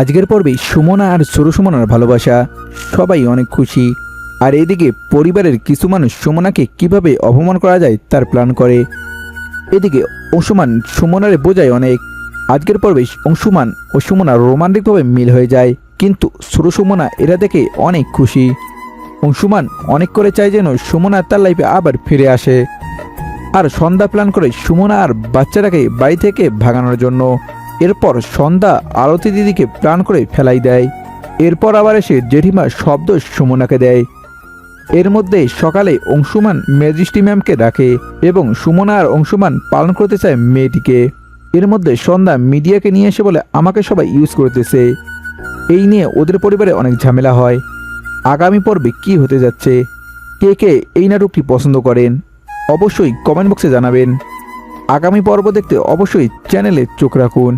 আজকের পর্বে সুমনা আর সরু সুমনার ভালোবাসা সবাই অনেক খুশি। আর এদিকে পরিবারের কিছু মানুষ সুমনাকে কিভাবে অপমান করা যায় তার প্ল্যান করে। এদিকে অংশুমান সুমনারে বোঝায় অনেক। আজকের পর্বে অংশুমান ও সুমনা রোমান্টিকভাবে মিল হয়ে যায়, কিন্তু সরু সুমনা এরা দেখে অনেক খুশি। অংশুমান অনেক করে চায় যেন সুমনা তার লাইফে আবার ফিরে আসে। আর সন্ধ্যা প্ল্যান করে সুমনা আর বাচ্চাটাকে বাড়ি থেকে ভাগানোর জন্য। এরপর সন্ধ্যা আরতি দিদিকে প্ল্যান করে ফেলাই দেয়। এরপর আবার এসে জেঠিমা শব্দ সুমনাকে দেয়। এর মধ্যে সকালে অংশুমান ম্যাজিস্ট্রি ম্যামকে ডাকে এবং সুমনা আর অংশুমান পালন করতে চায় মেয়েটিকে। এর মধ্যে সন্ধ্যা মিডিয়াকে নিয়ে এসে বলে আমাকে সবাই ইউজ করতেছে। এই নিয়ে ওদের পরিবারে অনেক ঝামেলা হয়। আগামী পর্বে কী হতে যাচ্ছে, কে কে এই নাটকটি পছন্দ করেন অবশ্যই কমেন্ট বক্সে জানাবেন। আগামী পর্ব দেখতে অবশ্যই চ্যানেলে চোখ রাখুন।